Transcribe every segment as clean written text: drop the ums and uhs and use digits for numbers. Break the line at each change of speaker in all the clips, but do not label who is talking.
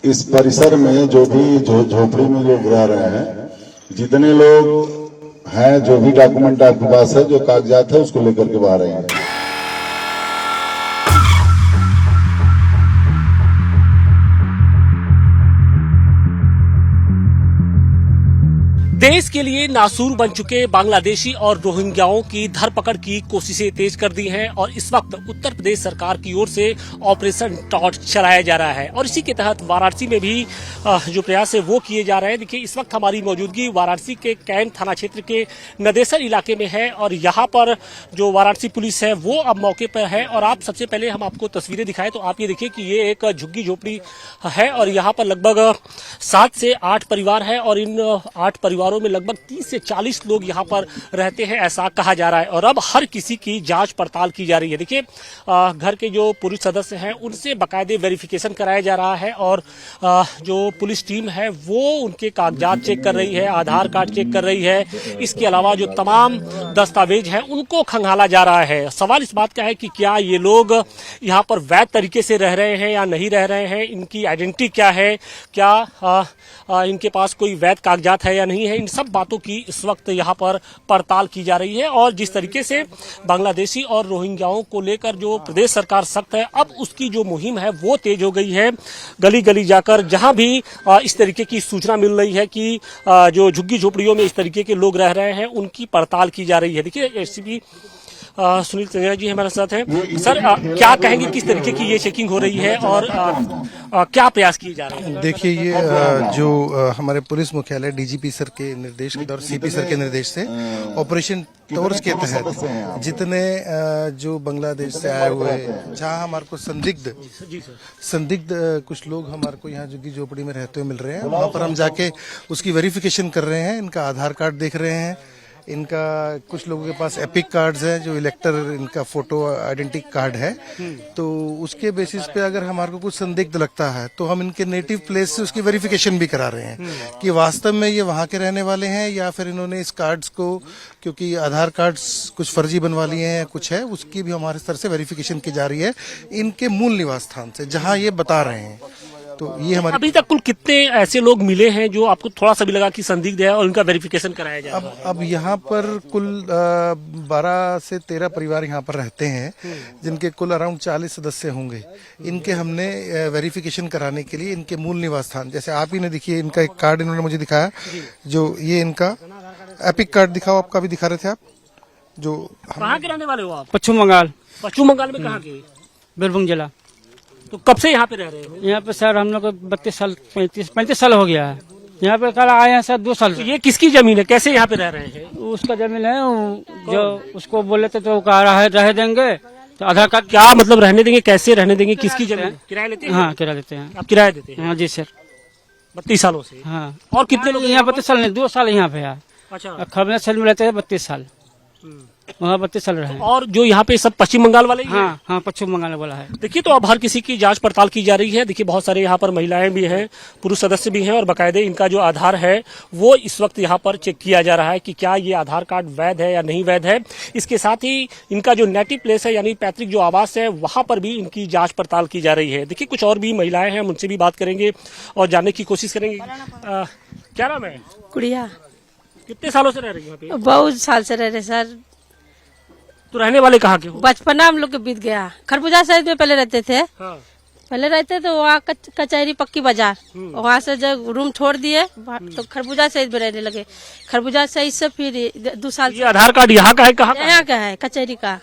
इस परिसर में जो भी झोपड़ी में लोग रह रहे हैं, जितने लोग हैं, जो भी डॉक्यूमेंट आपके पास है, जो कागजात है, उसको लेकर के बाहर आए हैं।
देश के लिए नासूर बन चुके बांग्लादेशी और रोहिंग्याओं की धरपकड़ की कोशिशें तेज कर दी हैं और इस वक्त उत्तर प्रदेश सरकार की ओर से ऑपरेशन टॉर्च चलाया जा रहा है और इसी के तहत वाराणसी में भी जो प्रयास है वो किए जा रहे हैं। देखिए, इस वक्त हमारी मौजूदगी वाराणसी के कैंट थाना क्षेत्र के नदेसर इलाके में है और यहाँ पर जो वाराणसी पुलिस है वो अब मौके पर है और आप सबसे पहले हम आपको तस्वीरें दिखाएं तो आप ये देखिए कि ये एक झुग्गी झोपड़ी है और यहाँ पर लगभग 7 से 8 परिवार है और इन 8 परिवारों में लगभग 30 से 40 लोग यहाँ पर रहते हैं, ऐसा कहा जा रहा है और अब हर किसी की जांच पड़ताल की जा रही है। देखिए, घर के जो पुलिस सदस्य हैं उनसे बाकायदे वेरिफिकेशन कराया जा रहा है और जो पुलिस टीम है वो उनके कागजात चेक कर रही है, आधार कार्ड चेक कर रही है। इसके अलावा जो तमाम दस्तावेज हैं उनको खंगाला जा रहा है। सवाल इस बात का है कि क्या ये लोग यहाँ पर वैध तरीके से रह रहे हैं या नहीं रह रहे हैं, इनकी आइडेंटिटी क्या है, क्या इनके पास कोई वैध कागजात है या नहीं है। इन सब बातों की इस वक्त यहाँ पर पड़ताल की जा रही है और जिस तरीके से बांग्लादेशी और रोहिंग्याओं को लेकर जो प्रदेश सरकार सख्त है, अब उसकी जो मुहिम है वो तेज हो गई है। गली गली जाकर जहां भी इस तरीके की सूचना मिल रही है कि जो झुग्गी झोपड़ियों में इस तरीके के लोग रह रहे हैं उनकी पड़ताल की जा रही है। देखिए, एसीपी सुनील तनेजा जी हमारे साथ हैं। सर, क्या कहेंगे, किस तरीके की ये चेकिंग हो रही है और क्या प्रयास किए जा रहे हैं?
देखिए, ये जो हमारे पुलिस मुख्यालय डीजीपी सर के निर्देश और सीपी सर के निर्देश से ऑपरेशन टॉर्च के तहत जितने जो बांग्लादेश से आए हुए, जहाँ हमारे को संदिग्ध कुछ लोग हमारे को यहाँ झुग्गी झोपड़ी में रहते हुए मिल रहे हैं, वहाँ पर हम जाके उसकी वेरिफिकेशन कर रहे हैं। इनका आधार कार्ड देख रहे हैं, इनका कुछ लोगों के पास एपिक कार्ड्स हैं, जो इलेक्टर इनका फोटो आइडेंटिटी कार्ड है। तो उसके बेसिस पे अगर हमारे को कुछ संदिग्ध लगता है तो हम इनके नेटिव प्लेस से उसकी वेरिफिकेशन भी करा रहे हैं कि वास्तव में ये वहाँ के रहने वाले हैं या फिर इन्होंने इस कार्ड्स को, क्योंकि आधार कार्ड्स कुछ फर्जी बनवा लिए हैं, कुछ है, उसकी भी हमारे स्तर से वेरिफिकेशन की जा रही है इनके मूल निवास स्थान से, जहाँ ये बता रहे हैं। तो ये हमारे
अभी तक कुल कितने ऐसे लोग मिले हैं जो आपको थोड़ा सा भी लगा कि संदिग्ध है और उनका वेरिफिकेशन कराया जाए?
अब यहाँ पर कुल 12 से 13 परिवार यहाँ पर रहते हैं, जिनके कुल अराउंड 40 सदस्य होंगे। इनके हमने वेरिफिकेशन कराने के लिए इनके मूल निवास स्थान, जैसे आप ही ने देखिए, इनका एक कार्ड इन्होंने मुझे दिखाया, जो ये इनका एपिक कार्ड दिखाओ, आपका भी दिखा रहे थे आप, जो
कहाँ के रहने वाले हो आप?
पश्चिम बंगाल।
पश्चिम बंगाल में कहाँ के?
बीरभूम जिला।
तो कब से यहाँ पे रह रहे हो?
यहाँ पे सर हम लोग को 32 साल 35 साल हो गया है। यहाँ पे कल आए हैं सर 2 साल।
तो ये किसकी जमीन है, कैसे यहाँ पे रह रहे हैं?
उसका जमीन है, जो उसको बोले थे तो कह रहा है रह देंगे, तो आधार कार्ड।
क्या मतलब रहने देंगे, कैसे रहने देंगे, किसकी जमीन? किराया लेते हैं?
हाँ, किराया देते हैं।
आप किराया देते हैं?
हाँ जी सर।
32 सालों से?
हाँ।
और कितने लोग
यहाँ 32 साल नहीं, 2 साल यहाँ पे है।
अच्छा।
खबरें सेल में रहते हैं 32 साल, वहाँ 32 साल रहे।
और जो यहाँ पे सब पश्चिम बंगाल वाले ही हैं?
हाँ हाँ, पश्चिम बंगाल वाला है।
देखिए, तो अब हर किसी की जांच पड़ताल की जा रही है। देखिए, बहुत सारे यहाँ पर महिलाएं भी हैं, पुरुष सदस्य भी हैं और बाकायदे इनका जो आधार है वो इस वक्त यहाँ पर चेक किया जा रहा है कि क्या ये आधार कार्ड वैध है या नहीं वैध है। इसके साथ ही इनका जो नेटिव प्लेस है, यानी पैतृक जो आवास है, वहां पर भी इनकी जांच पड़ताल की जा रही है। देखिए, कुछ और भी महिलाएं हैं, उनसे भी बात करेंगे और जानने की कोशिश करेंगे। क्या नाम है?
गुड़िया।
कितने सालों से रह रही है यहाँ पे?
बहुत साल से रह रहे सर।
तो रहने वाले कहाँ के हो?
बचपना हम लोग के बीत गया। खरबूजा साइड में पहले रहते थे।
हाँ।
पहले रहते तो वहाँ कचहरी पक्की बाजार, वहाँ से जब रूम छोड़ दिए तो खरबूजा साइड में रहने लगे। खरबूजा साइड से फिर 2 साल
ये आधार कार्ड यहाँ का है? कहाँ का?
यहाँ का है, कचहरी का,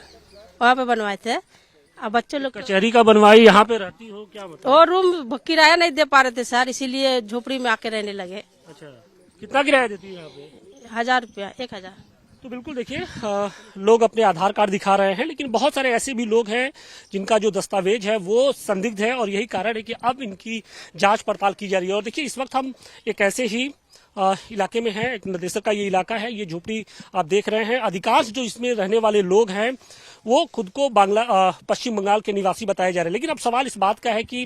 वहाँ पे बनवाए थे। अब बच्चों लोग
कचहरी का बनवाई, यहाँ पे रहती हो, क्या मतलब?
और रूम किराया नहीं दे पा रहे थे सर, इसीलिए झोपड़ी में आके रहने लगे।
अच्छा, कितना किराया देती है यहाँ पे?
1000 रुपया, 1000।
तो बिल्कुल देखिए, लोग अपने आधार कार्ड दिखा रहे हैं, लेकिन बहुत सारे ऐसे भी लोग हैं जिनका जो दस्तावेज है वो संदिग्ध है और यही कारण है कि अब इनकी जांच पड़ताल की जा रही है। और देखिए, इस वक्त हम एक ऐसे ही इलाके में है, एक निर्देशक का ये इलाका है। ये झोपड़ी आप देख रहे हैं। अधिकांश जो इसमें रहने वाले लोग हैं वो खुद को पश्चिम बंगाल के निवासी बताए जा रहे हैं। लेकिन अब सवाल इस बात का है कि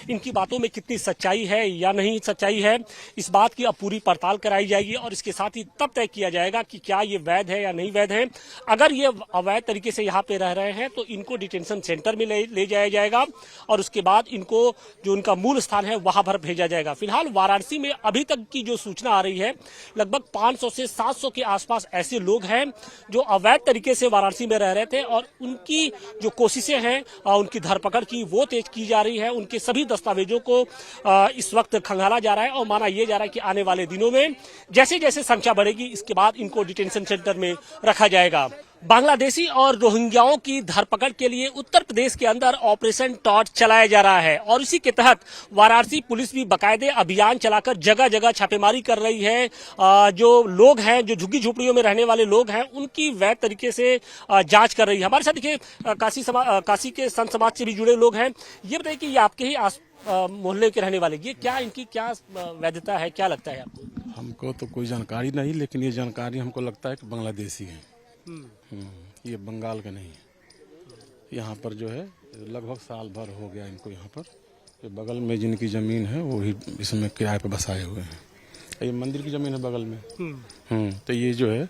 इनकी बातों में कितनी सच्चाई है या नहीं सच्चाई है, इस बात की अब पूरी पड़ताल कराई जाएगी और इसके साथ ही तब तय किया जाएगा कि क्या ये वैध है या नहीं वैध है। अगर ये अवैध तरीके से यहाँ पे रह रहे हैं तो इनको डिटेंशन सेंटर में ले जाया जाएगा और उसके बाद इनको जो उनका मूल स्थान है वहां पर भेजा जाएगा। फिलहाल वाराणसी में अभी तक की जो सूचना आ रही है, लगभग 500 से 700 के आसपास ऐसे लोग हैं जो अवैध तरीके से वाराणसी में रह रहे थे और उनकी जो कोशिशें हैं उनकी धरपकड़ की वो तेज की जा रही है। उनके सभी दस्तावेजों को इस वक्त खंगाला जा रहा है और माना यह जा रहा है कि आने वाले दिनों में जैसे जैसे संख्या बढ़ेगी इसके बाद इनको डिटेंशन सेंटर में रखा जाएगा। बांग्लादेशी और रोहिंग्याओं की धरपकड़ के लिए उत्तर प्रदेश के अंदर ऑपरेशन टॉर्च चलाया जा रहा है और इसी के तहत वाराणसी पुलिस भी बाकायदे अभियान चलाकर जगह जगह छापेमारी कर रही है। जो लोग हैं, जो झुग्गी झोपड़ियों में रहने वाले लोग हैं, उनकी वैध तरीके से जांच कर रही है। हमारे साथ देखिए काशी के संत समाज से भी जुड़े लोग हैं। ये बताइए कि ये आपके ही मोहल्ले के रहने वाले, ये क्या इनकी क्या वैधता है, क्या लगता है आपको?
हमको तो कोई जानकारी नहीं, लेकिन ये जानकारी हमको लगता है कि बांग्लादेशी है। ये बंगाल का नहीं है। यहाँ पर जो है लगभग साल भर हो गया इनको यहाँ पर। ये बगल में जिनकी जमीन है वो ही इसमें किराए पे बसाए हुए हैं। ये मंदिर की जमीन है बगल में। तो ये जो है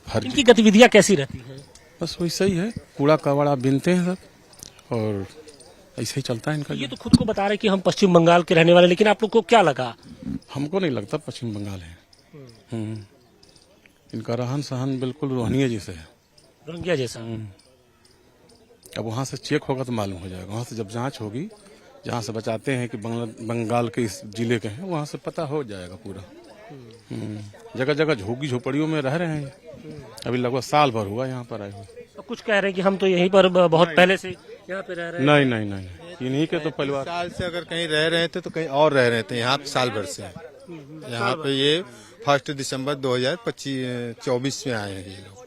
हर
इनकी गतिविधियाँ कैसी रहती हैं?
बस वैसा ही है, कूड़ा कबाड़ा बीनते हैं सब और ऐसे ही चलता है इनका।
ये तो खुद को बता रहे कि हम पश्चिम बंगाल के रहने वाले, लेकिन आप लोग को क्या लगा?
हमको नहीं लगता पश्चिम बंगाल है। इनका रहन सहन बिल्कुल रोहनिया जैसे है,
रोहिंग्या जैसा।
अब वहाँ से चेक होगा तो मालूम हो जाएगा। वहाँ से जब जांच होगी, जहाँ से बचाते हैं कि बंगाल के इस जिले के हैं, वहाँ से पता हो जाएगा पूरा। जगह जगह झोगी झोपड़ियों में रह रहे हैं। अभी लगभग साल भर हुआ यहाँ पर आए हुए।
तो कुछ कह रहे हैं कि हम तो यहीं पर बहुत पहले से यहाँ पे रह रहे हैं।
नहीं, इन्हीं के तो परिवार
साल से अगर कहीं रह रहे थे तो कहीं और रह रहे थे। यहाँ पे साल भर से यहाँ पे ये 1 दिसंबर 2024 में आए हैं ये लोग।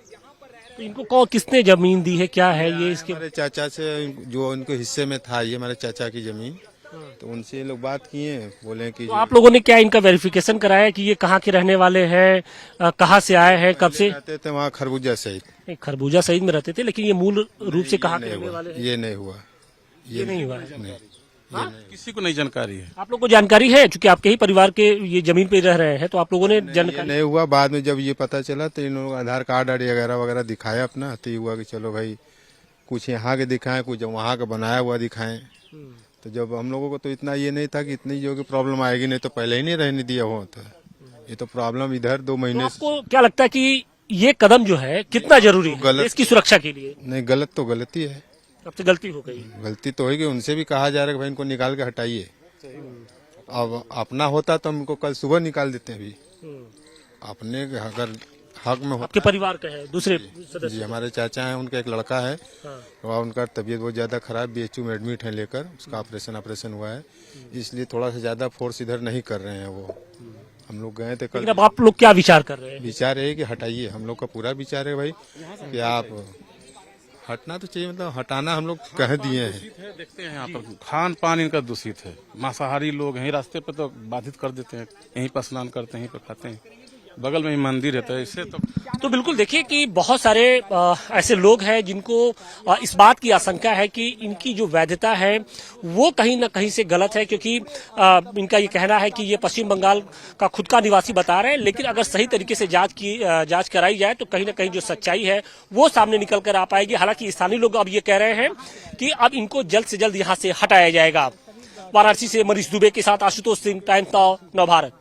तो इनको किसने जमीन दी है, क्या है ये? इसके
हमारे चाचा से जो उनके हिस्से में था, ये हमारे चाचा की जमीन, तो उनसे ये लोग बात किए, बोले कि
तो आप लोगों ने क्या इनका वेरिफिकेशन कराया कि ये कहाँ के रहने वाले हैं, कहाँ से आए हैं, कब से
रहते थे वहाँ खरबूजा सहित।
खरबूजा सहित में रहते थे, लेकिन ये मूल रूप से कहाँ के रहने वाले हैं?
ये नहीं हुआ,
ये नहीं हुआ है।
किसी को नहीं जानकारी है।
आप लोग को जानकारी है, चूंकि आपके ही परिवार के ये जमीन पे रह रहे हैं, तो आप लोगों ने जानकारी?
नहीं हुआ। बाद में जब ये पता चला तो इन लोगों आधार कार्ड वगैरह दिखाया अपना, तो ये हुआ कि चलो भाई कुछ यहाँ के दिखाएं, कुछ वहाँ का बनाया हुआ दिखाएं। तो जब हम लोगों को तो इतना ये नहीं था कि इतनी जो प्रॉब्लम आएगी, नहीं तो पहले ही नहीं रहने दिया होता। ये तो प्रॉब्लम इधर 2 महीने से।
आपको क्या लगता है कि ये कदम जो है कितना जरूरी है इसकी सुरक्षा के लिए?
नहीं, गलत तो गलती है।
सबसे गलती हो गई।
गलती तो होगी, उनसे भी कहा जा रहा है कि भाई इनको निकाल के हटाइए। अब अपना होता तो हमको कल सुबह निकाल देते हैं। अभी अपने अगर हक में
आपके परिवार का है, दूसरे सदस्य?
जी, हमारे चाचा हैं, उनका एक लड़का है और उनका तबीयत बहुत ज्यादा खराब, BHU में एडमिट है लेकर, उसका ऑपरेशन हुआ है, इसलिए थोड़ा सा ज्यादा फोर्स इधर नहीं कर रहे हैं वो। हम लोग गए थे कल।
अब आप लोग क्या विचार कर रहे हैं?
विचार है कि हटाइए। हम लोग का पूरा विचार है भाई कि आप हटना तो चाहिए, मतलब हटाना हम लोग कह दिए हैं।
देखते हैं यहाँ पर खान पान इनका दूषित है। मांसाहारी लोग हैं, रास्ते पे तो बाधित कर देते हैं, यहीं पर स्नान करते हैं, यहीं पर खाते हैं, बगल में ही मंदिर रहता है। इससे
तो बिल्कुल देखिए कि बहुत सारे ऐसे लोग हैं जिनको इस बात की आशंका है कि इनकी जो वैधता है वो कहीं ना कहीं से गलत है, क्योंकि इनका ये कहना है कि ये पश्चिम बंगाल का खुद का निवासी बता रहे हैं, लेकिन अगर सही तरीके से जांच कराई जाए तो कहीं ना कहीं जो सच्चाई है वो सामने निकल कर आ पाएगी। हालांकि स्थानीय लोग अब ये कह रहे हैं कि अब इनको जल्द से जल्द यहाँ से हटाया जाएगा। वाराणसी से मनीष दुबे के साथ आशुतोष सिंह, टाइम्स नाउ, नवभारत।